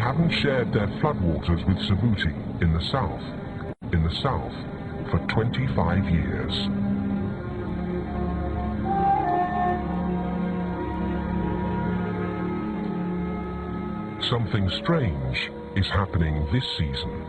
haven't shared their floodwaters with Savuti in the south for 25 years. Something strange is happening this season.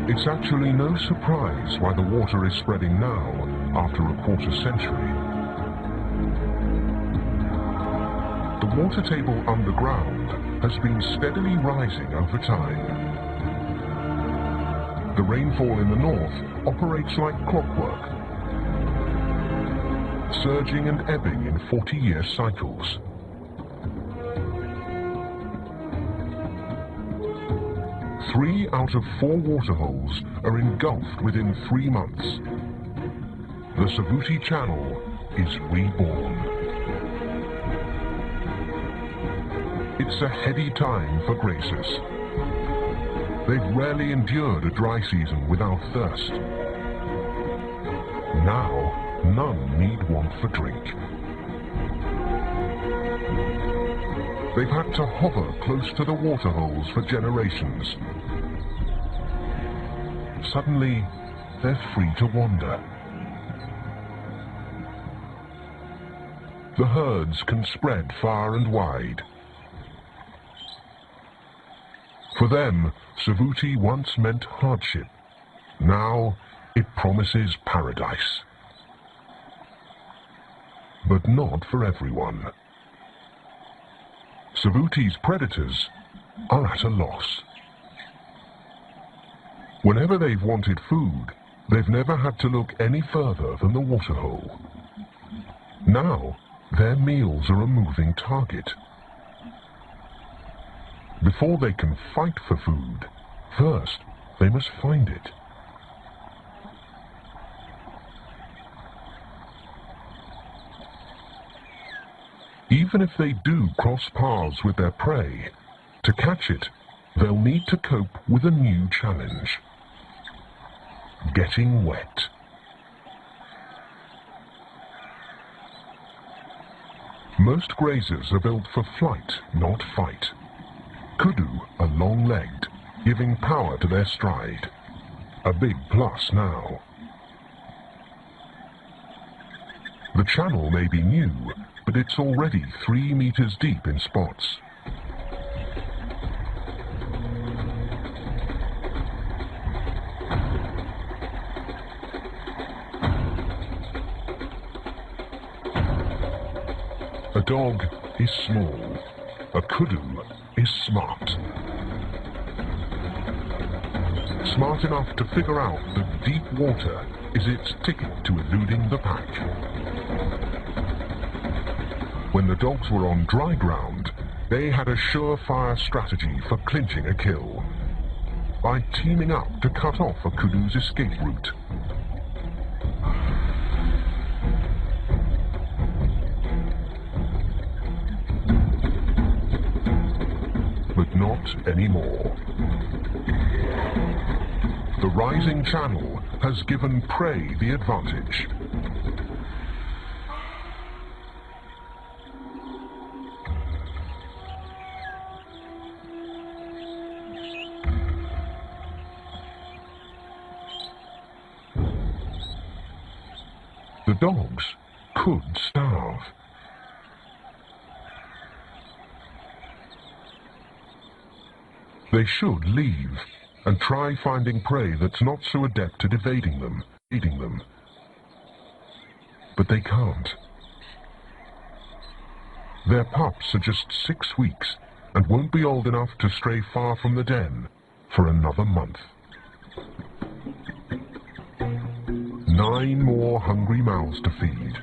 It's actually no surprise why the water is spreading now, after a quarter century. The water table underground has been steadily rising over time. The rainfall in the north operates like clockwork, surging and ebbing in 40-year cycles. Three out of 4 waterholes are engulfed within 3 months. The Savuti Channel is reborn. It's a heady time for grazers. They've rarely endured a dry season without thirst. Now, none need want for drink. They've had to hover close to the waterholes for generations. Suddenly, they're free to wander. The herds can spread far and wide. For them, Savuti once meant hardship. Now, it promises paradise. But not for everyone. Savuti's predators are at a loss. Whenever they've wanted food, they've never had to look any further than the waterhole. Now, their meals are a moving target. Before they can fight for food, first they must find it. Even if they do cross paths with their prey, to catch it, they'll need to cope with a new challenge: getting wet. Most grazers are built for flight, not fight. Kudu are long-legged, giving power to their stride. A big plus now. The channel may be new, but it's already 3 meters deep in spots. A dog is small. A kudu is smart. Smart enough to figure out that deep water is its ticket to eluding the pack. When the dogs were on dry ground, they had a surefire strategy for clinching a kill, by teaming up to cut off a kudu's escape route. But not anymore. The rising channel has given prey the advantage. The dogs could starve. They should leave and try finding prey that's not so adept at evading them, eating them. But they can't. Their pups are just 6 weeks and won't be old enough to stray far from the den for another month. 9 more hungry mouths to feed,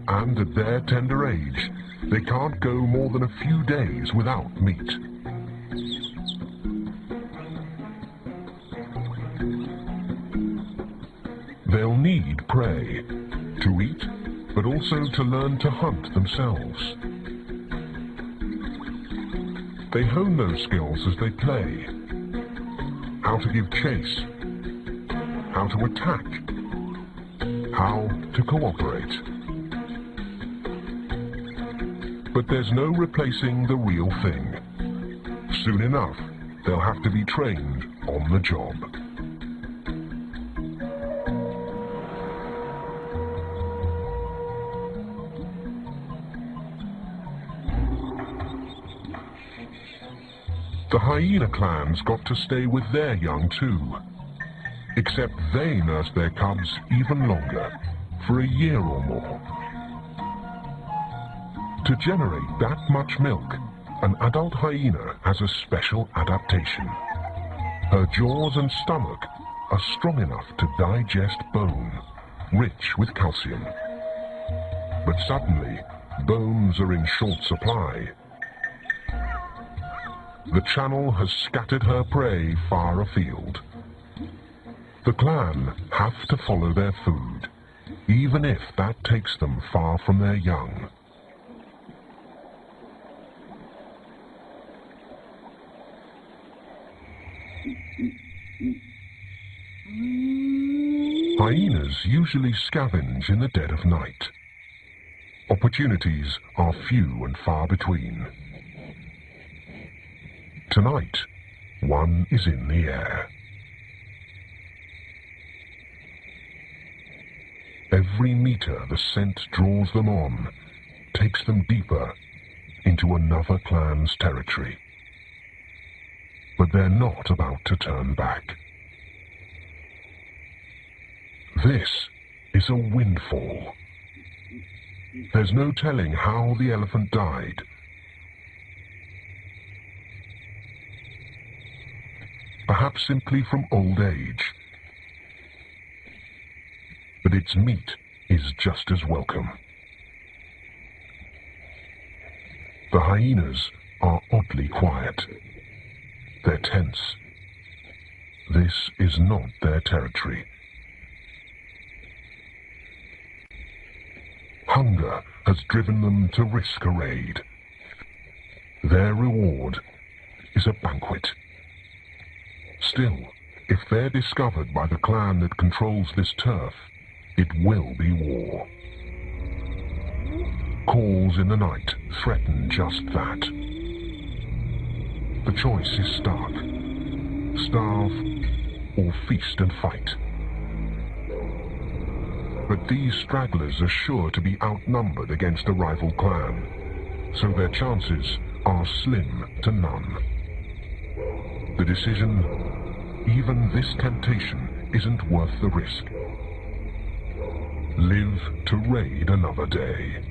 and at their tender age, they can't go more than a few days without meat. They'll need prey, to eat, but also to learn to hunt themselves. They hone those skills as they play. how to give chase, how to attack, how to cooperate. But there's no replacing the real thing. Soon enough, they'll have to be trained on the job. The hyena clans got to stay with their young too, except they nursed their cubs even longer, for a year or more. To generate that much milk, an adult hyena has a special adaptation. Her jaws and stomach are strong enough to digest bone, rich with calcium. But suddenly, bones are in short supply. The channel has scattered her prey far afield. The clan have to follow their food, even if that takes them far from their young. Hyenas usually scavenge in the dead of night. Opportunities are few and far between. Tonight, one is in the air. Every meter the scent draws them on takes them deeper into another clan's territory. But they're not about to turn back. This is a windfall. There's no telling how the elephant died. Perhaps simply from old age. But its meat is just as welcome. The hyenas are oddly quiet. They're tense. This is not their territory. Hunger has driven them to risk a raid. Their reward is a banquet. Still, if they're discovered by the clan that controls this turf, it will be war. Calls in the night threaten just that. The choice is stark. Starve or feast and fight. But these stragglers are sure to be outnumbered against a rival clan, so their chances are slim to none. The decision, even this temptation isn't worth the risk. Live to raid another day.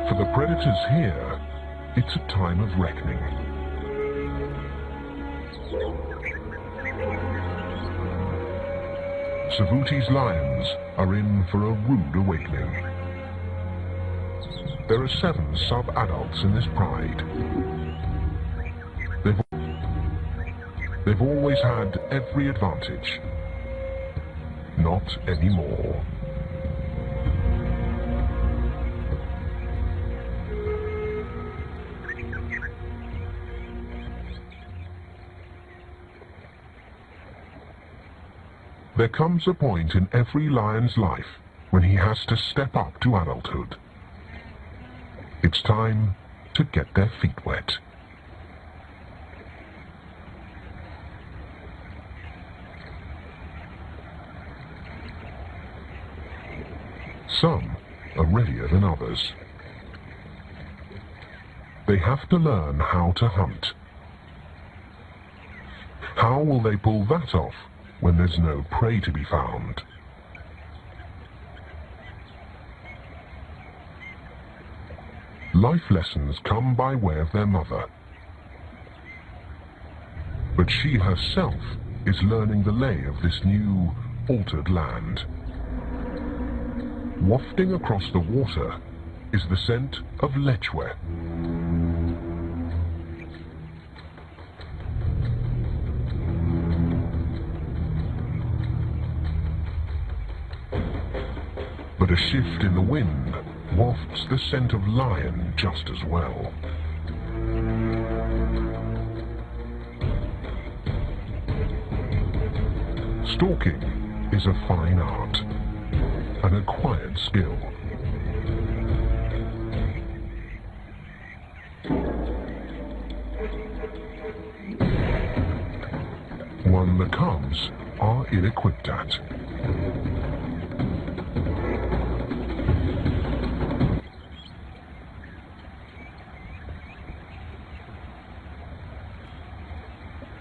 For the predators here, it's a time of reckoning. Savuti's lions are in for a rude awakening. There are 7 sub-adults in this pride. They've always had every advantage. Not anymore. There comes a point in every lion's life when he has to step up to adulthood. It's time to get their feet wet. Some are readier than others. They have to learn how to hunt. How will they pull that off when there's no prey to be found? Life lessons come by way of their mother. But she herself is learning the lay of this new, altered land. Wafting across the water is the scent of lechwe. But a shift in the wind wafts the scent of lion just as well. Stalking is a fine art, an acquired skill. One the cubs are ill-equipped at.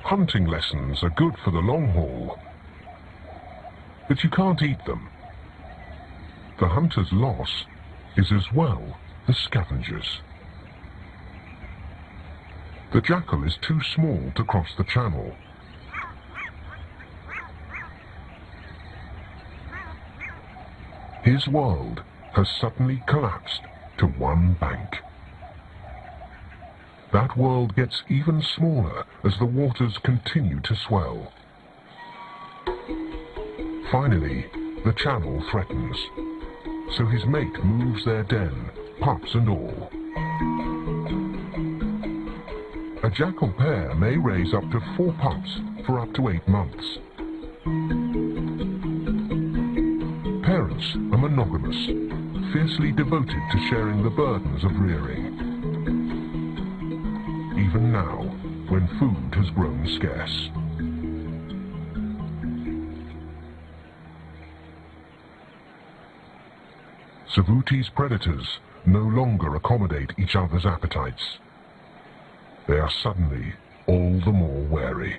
Hunting lessons are good for the long haul, but you can't eat them. The hunter's loss is as well the scavenger's. The jackal is too small to cross the channel. His world has suddenly collapsed to one bank. That world gets even smaller as the waters continue to swell. Finally, the channel threatens, so his mate moves their den, pups and all. A jackal pair may raise up to 4 pups for up to 8 months. Parents are monogamous, fiercely devoted to sharing the burdens of rearing. Even now, when food has grown scarce. Savuti's predators no longer accommodate each other's appetites. They are suddenly all the more wary.